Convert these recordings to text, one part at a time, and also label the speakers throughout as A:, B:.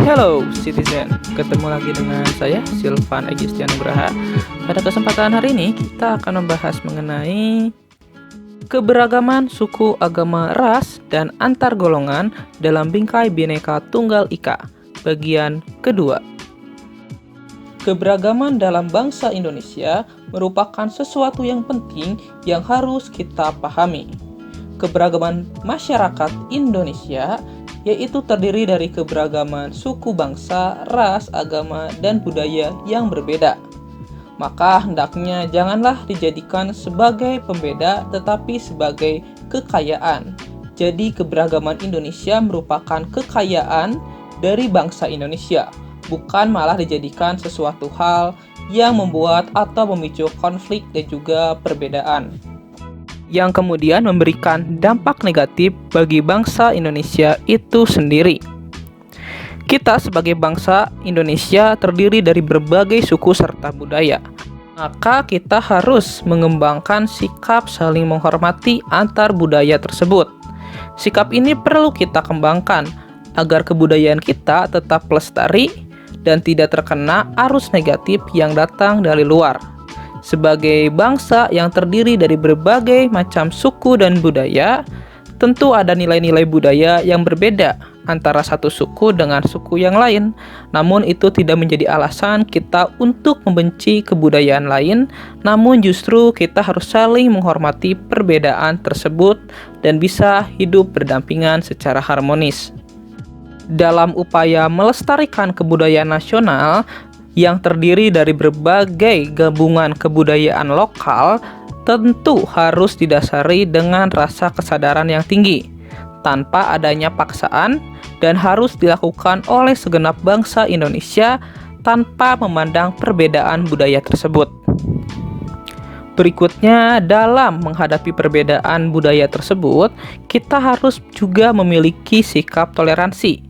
A: Hello Citizen, ketemu lagi dengan saya Silvan Egistian Nugraha. Pada kesempatan hari ini kita akan membahas mengenai keberagaman suku, agama, ras, dan antar golongan dalam bingkai Bhinneka Tunggal Ika, bagian kedua. Keberagaman dalam bangsa Indonesia merupakan sesuatu yang penting yang harus kita pahami. Keberagaman masyarakat Indonesia yaitu terdiri dari keberagaman suku bangsa, ras, agama, dan budaya yang berbeda. Maka hendaknya janganlah dijadikan sebagai pembeda tetapi sebagai kekayaan. Jadi keberagaman Indonesia merupakan kekayaan dari bangsa Indonesia, bukan malah dijadikan sesuatu hal yang membuat atau memicu konflik dan juga perbedaan, yang kemudian memberikan dampak negatif bagi bangsa Indonesia itu sendiri. Kita sebagai bangsa Indonesia terdiri dari berbagai suku serta budaya. Maka kita harus mengembangkan sikap saling menghormati antar budaya tersebut. Sikap ini perlu kita kembangkan agar kebudayaan kita tetap lestari dan tidak terkena arus negatif yang datang dari luar. Sebagai bangsa yang terdiri dari berbagai macam suku dan budaya, tentu ada nilai-nilai budaya yang berbeda antara satu suku dengan suku yang lain. Namun itu tidak menjadi alasan kita untuk membenci kebudayaan lain, namun justru kita harus saling menghormati perbedaan tersebut dan bisa hidup berdampingan secara harmonis. Dalam upaya melestarikan kebudayaan nasional, yang terdiri dari berbagai gabungan kebudayaan lokal, tentu harus didasari dengan rasa kesadaran yang tinggi, tanpa adanya paksaan, dan harus dilakukan oleh segenap bangsa Indonesia tanpa memandang perbedaan budaya tersebut. Berikutnya, dalam menghadapi perbedaan budaya tersebut, kita harus juga memiliki sikap toleransi.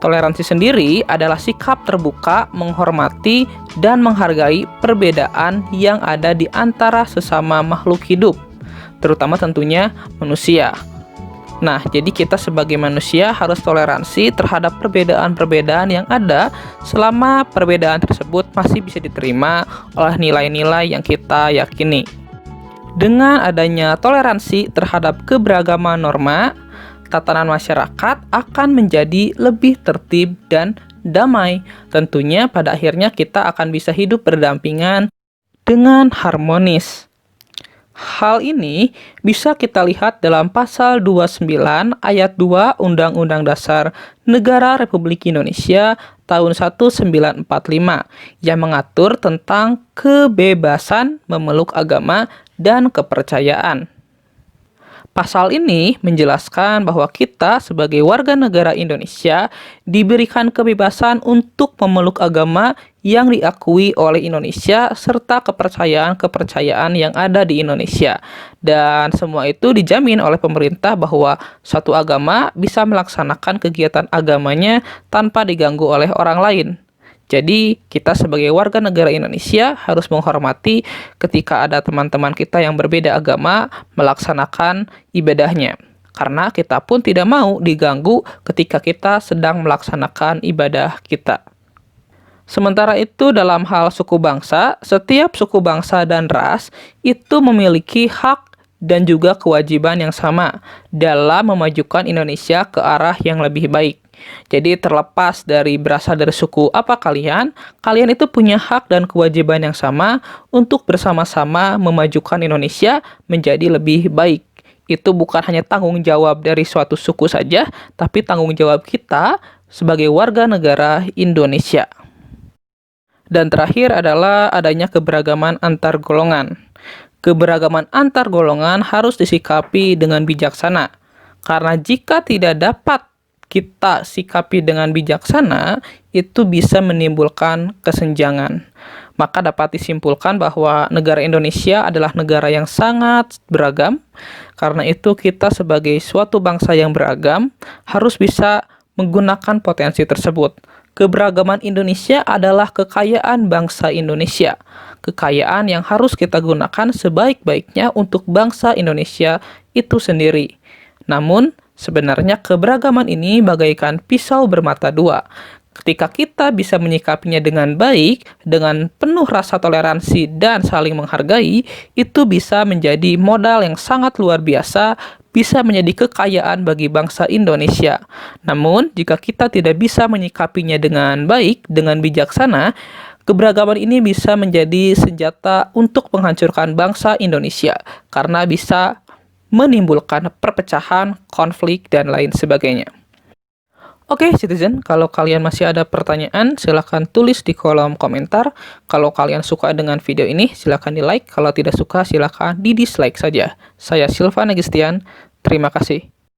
A: Toleransi sendiri adalah sikap terbuka, menghormati, dan menghargai perbedaan yang ada di antara sesama makhluk hidup, terutama tentunya manusia. Nah, jadi kita sebagai manusia harus toleransi terhadap perbedaan-perbedaan yang ada selama perbedaan tersebut masih bisa diterima oleh nilai-nilai yang kita yakini. Dengan adanya toleransi terhadap keberagaman norma, tatanan masyarakat akan menjadi lebih tertib dan damai. Tentunya pada akhirnya kita akan bisa hidup berdampingan dengan harmonis. Hal ini bisa kita lihat dalam pasal 29 ayat 2 Undang-Undang Dasar Negara Republik Indonesia tahun 1945 yang mengatur tentang kebebasan memeluk agama dan kepercayaan. Pasal ini menjelaskan bahwa kita sebagai warga negara Indonesia diberikan kebebasan untuk memeluk agama yang diakui oleh Indonesia serta kepercayaan-kepercayaan yang ada di Indonesia. Dan semua itu dijamin oleh pemerintah bahwa suatu agama bisa melaksanakan kegiatan agamanya tanpa diganggu oleh orang lain. Jadi, kita sebagai warga negara Indonesia harus menghormati ketika ada teman-teman kita yang berbeda agama melaksanakan ibadahnya. Karena kita pun tidak mau diganggu ketika kita sedang melaksanakan ibadah kita. Sementara itu, dalam hal suku bangsa, setiap suku bangsa dan ras itu memiliki hak dan juga kewajiban yang sama dalam memajukan Indonesia ke arah yang lebih baik. Jadi terlepas dari berasal dari suku apa kalian itu punya hak dan kewajiban yang sama untuk bersama-sama memajukan Indonesia menjadi lebih baik. Itu bukan hanya tanggung jawab dari suatu suku saja, tapi tanggung jawab kita sebagai warga negara Indonesia. Dan terakhir adalah adanya keberagaman antar golongan. Keberagaman antar golongan harus disikapi dengan bijaksana. Karena jika tidak dapat kita sikapi dengan bijaksana, itu bisa menimbulkan kesenjangan. Maka dapat disimpulkan bahwa negara Indonesia adalah negara yang sangat beragam. Karena itu kita sebagai suatu bangsa yang beragam harus bisa menggunakan potensi tersebut. Keberagaman Indonesia adalah kekayaan bangsa Indonesia. Kekayaan yang harus kita gunakan sebaik-baiknya untuk bangsa Indonesia itu sendiri. Namun, sebenarnya keberagaman ini bagaikan pisau bermata dua. Ketika kita bisa menyikapinya dengan baik, dengan penuh rasa toleransi dan saling menghargai, itu bisa menjadi modal yang sangat luar biasa, bisa menjadi kekayaan bagi bangsa Indonesia. Namun, jika kita tidak bisa menyikapinya dengan baik, dengan bijaksana, keberagaman ini bisa menjadi senjata untuk menghancurkan bangsa Indonesia, karena bisa menimbulkan perpecahan, konflik, dan lain sebagainya. Oke, citizen, kalau kalian masih ada pertanyaan, silahkan tulis di kolom komentar. Kalau kalian suka dengan video ini, silahkan di like. Kalau tidak suka, silahkan di dislike saja. Saya Silvan Agistian, terima kasih.